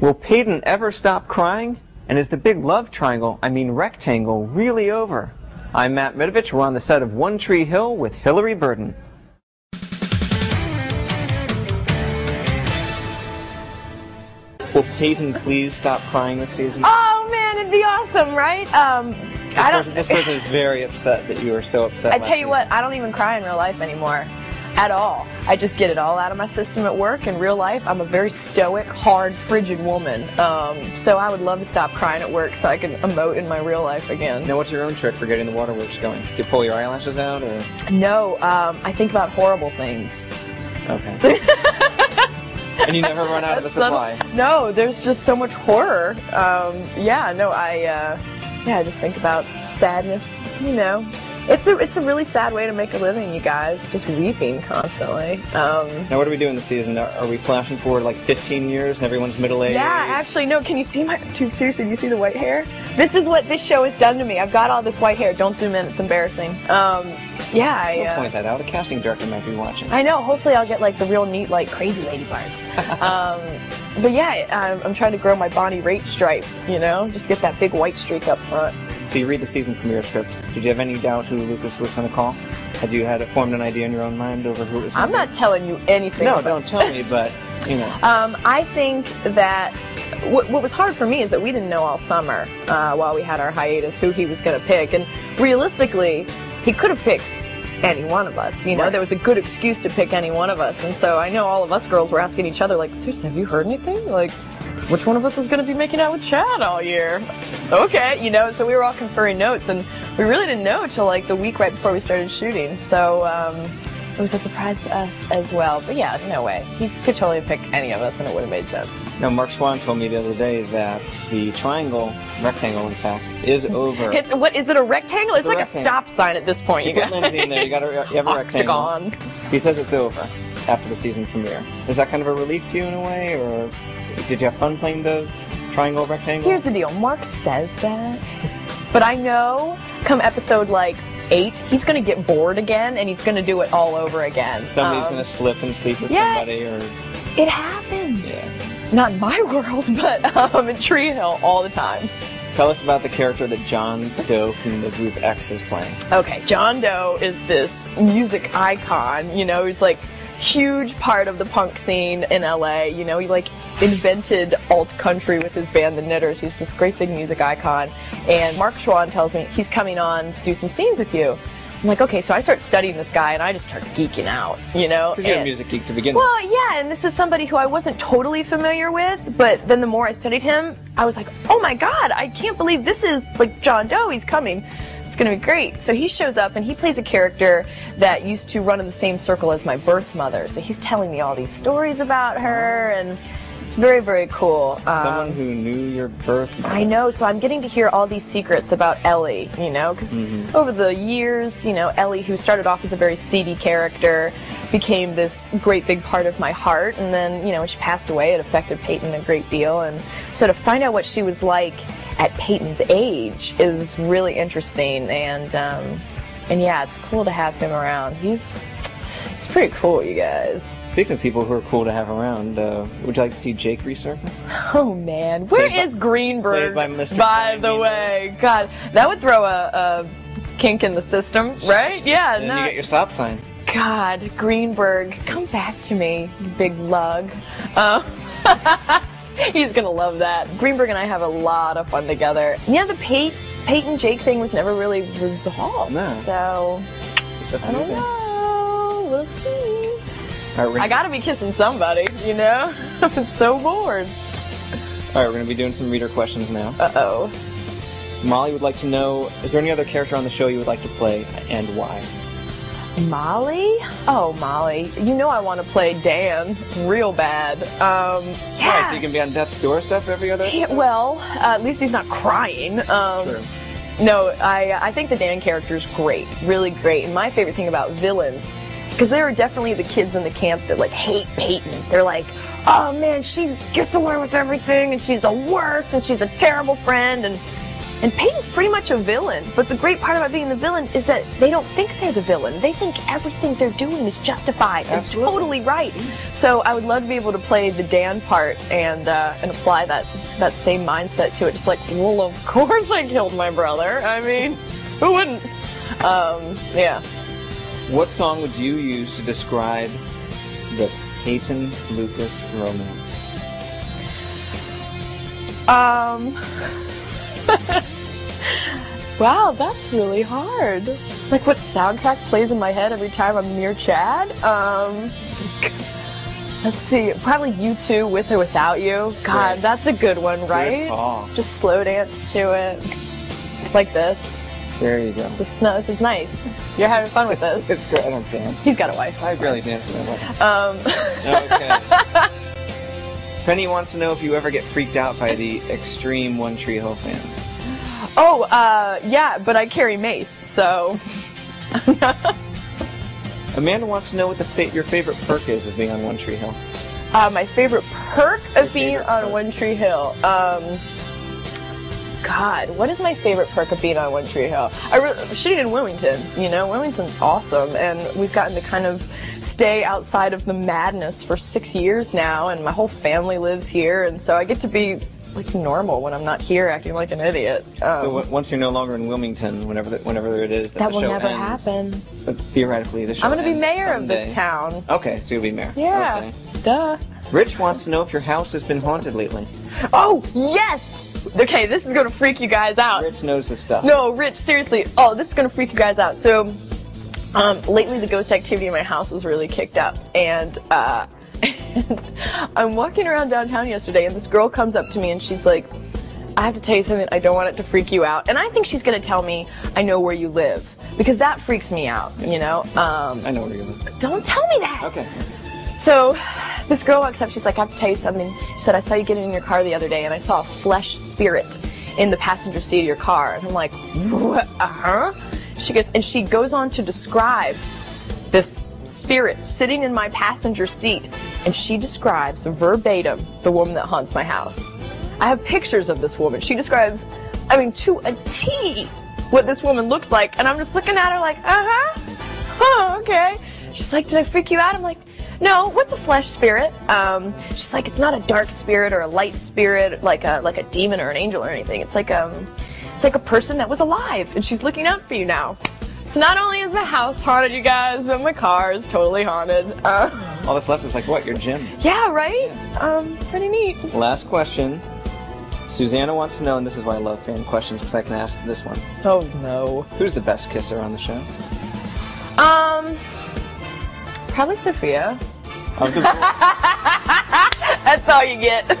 Will Peyton ever stop crying? And is the big love triangle, I mean rectangle, really over? I'm Matt Midovich. We're on the set of One Tree Hill with Hilarie Burton. Will Peyton please stop crying this season? Oh man, it'd be awesome, right? This person is very upset that you are so upset. I tell you what, I don't even cry in real life anymore. At all. I just get it all out of my system at work. In real life, I'm a very stoic, hard, frigid woman. So I would love to stop crying at work so I can emote in my real life again. Now, what's your own trick for getting the waterworks going? Do you pull your eyelashes out, or? No, I think about horrible things. Okay. And you never run out of the supply? No, there's just so much horror. I just think about sadness, you know. It's a really sad way to make a living, you guys. Just weeping constantly. Now, what are we doing this season? Are we flashing forward like 15 years and everyone's middle-aged? Yeah, actually, no. Can you see my... Dude, seriously, do you see the white hair? This is what this show has done to me. I've got all this white hair. Don't zoom in. It's embarrassing. Don't point that out. A casting director might be watching. I know. Hopefully I'll get like the real neat, like, crazy lady parts. But yeah, I'm trying to grow my Bonnie Raitt stripe, you know? Just get that big white streak up front. So you read the season premiere script. Did you have any doubt who Lucas was going to call? Had you formed an idea in your own mind over who it was going to be? I'm not telling you anything. No, don't tell me, but, you know. I think that what was hard for me is that we didn't know all summer while we had our hiatus who he was going to pick. And realistically, he could have picked any one of us, you know. Right. There was a good excuse to pick any one of us. And so I know all of us girls were asking each other, like, seriously, have you heard anything? Like, which one of us is going to be making out with Chad all year? Okay, you know, so we were all conferring notes, and we really didn't know until like the week right before we started shooting. So it was a surprise to us as well. But yeah, no way. He could totally pick any of us, and it would have made sense. Now, Mark Schwann told me the other day that the rectangle, in fact, is over. What is it? A rectangle? It's like a stop sign at this point. You put Lindsay in there. You have a rectangle. Octagon. He says it's over after the season premiere. Is that kind of a relief to you in a way, or did you have fun playing the triangle rectangle? Here's the deal. Mark says that, but I know come episode like 8, he's going to get bored again, and he's going to do it all over again. Somebody's going to slip and sleep with somebody, or it happens. Yeah. Not in my world, but in Tree Hill all the time. Tell us about the character that John Doe from the group X is playing. Okay, John Doe is this music icon. You know, he's like huge part of the punk scene in LA. You know, he like invented alt country with his band The Knitters. He's this great big music icon, and Mark Schwann tells me he's coming on to do some scenes with you. I'm like, okay, so I start studying this guy, and I just start geeking out, you know? Because you're a music geek to begin with. Well, yeah, and this is somebody who I wasn't totally familiar with, but then the more I studied him, I was like, oh my god, I can't believe this is, like, John Doe, he's coming. It's going to be great. So he shows up, and he plays a character that used to run in the same circle as my birth mother. So he's telling me all these stories about her, and it's very, very cool. Someone who knew your birth mother. I know, so I'm getting to hear all these secrets about Ellie, you know, because over the years, you know, Ellie, who started off as a very seedy character, became this great big part of my heart, and then, you know, when she passed away, it affected Peyton a great deal, and so to find out what she was like at Peyton's age is really interesting, and yeah, it's cool to have him around. He's pretty cool, you guys. Speaking of people who are cool to have around, would you like to see Jake resurface? Oh man, where is Greenberg, by the way? God, that would throw a kink in the system, right? Yeah. And then you get your stop sign. God, Greenberg, come back to me, you big lug. He's gonna love that. Greenberg and I have a lot of fun together. Yeah, the Peyton Jake thing was never really resolved. No. So I don't know. We'll see. Right, I gotta be kissing somebody, you know? I'm so bored. Alright, we're gonna be doing some reader questions now. Uh-oh. Molly would like to know, is there any other character on the show you would like to play, and why? Molly? Oh, Molly. You know I want to play Dan real bad. Yeah. Why, so you can be on death's doorstep every other episode? Well, at least he's not crying. True. No, I think the Dan character's great. Really great. And my favorite thing about villains, because there are definitely the kids in the camp that, like, hate Peyton. They're like, oh, man, she gets away with everything, and she's the worst, and she's a terrible friend, and And Peyton's pretty much a villain, but the great part about being the villain is that they don't think they're the villain. They think everything they're doing is justified and totally right. So I would love to be able to play the Dan part and apply that same mindset to it. Just like, well, of course I killed my brother. I mean, who wouldn't? Yeah. What song would you use to describe the Peyton-Lucas romance? Wow, that's really hard. Like, what soundtrack plays in my head every time I'm near Chad? Let's see, probably U2, With or Without You. God, Good. That's a good one, right? Good call. Just slow dance to it. Like this. There you go. This is nice. You're having fun with this. It's great. I don't dance. He's got a wife. I barely dance in my life. Okay. Penny wants to know if you ever get freaked out by the extreme One Tree Hill fans. Oh, yeah, but I carry mace, so... Amanda wants to know what your favorite perk is of being on One Tree Hill. My favorite perk of being on One Tree Hill? God, what is my favorite perk of being on One Tree Hill? Shooting in Wilmington, you know, Wilmington's awesome, and we've gotten to kind of stay outside of the madness for 6 years now, and my whole family lives here, and so I get to be like normal when I'm not here acting like an idiot. So once you're no longer in Wilmington, whenever it is that the show will never ends, happen. But theoretically, the show I'm going to be ends mayor someday. of this town. Okay, so you'll be mayor. Yeah, okay. duh. Rich wants to know if your house has been haunted lately. Oh, yes! Okay, this is going to freak you guys out. Rich knows this stuff. No, Rich, seriously. Oh, this is going to freak you guys out. So, lately the ghost activity in my house was really kicked up. And I'm walking around downtown yesterday, and this girl comes up to me, and she's like, I have to tell you something. I don't want it to freak you out. And I think she's going to tell me, I know where you live. Because that freaks me out, you know? I know where you live. Don't tell me that. Okay. So, this girl walks up, she's like, I have to tell you something. She said, I saw you getting in your car the other day, and I saw a flesh spirit in the passenger seat of your car. And I'm like, what? Uh-huh. She goes on to describe this spirit sitting in my passenger seat, and she describes verbatim the woman that haunts my house. I have pictures of this woman. She describes, I mean, to a T, what this woman looks like, and I'm just looking at her like, uh-huh, oh, okay. She's like, did I freak you out? I'm like, no, what's a flesh spirit? She's like, it's not a dark spirit or a light spirit, like a demon or an angel or anything. It's like a person that was alive, and she's looking out for you now. So not only is my house haunted, you guys, but my car is totally haunted. All that's left is like what, your gym? Yeah, right? Pretty neat. Last question. Susanna wants to know, and this is why I love fan questions, because I can ask this one. Oh no. Who's the best kisser on the show? Probably Sophia. Of the That's all you get.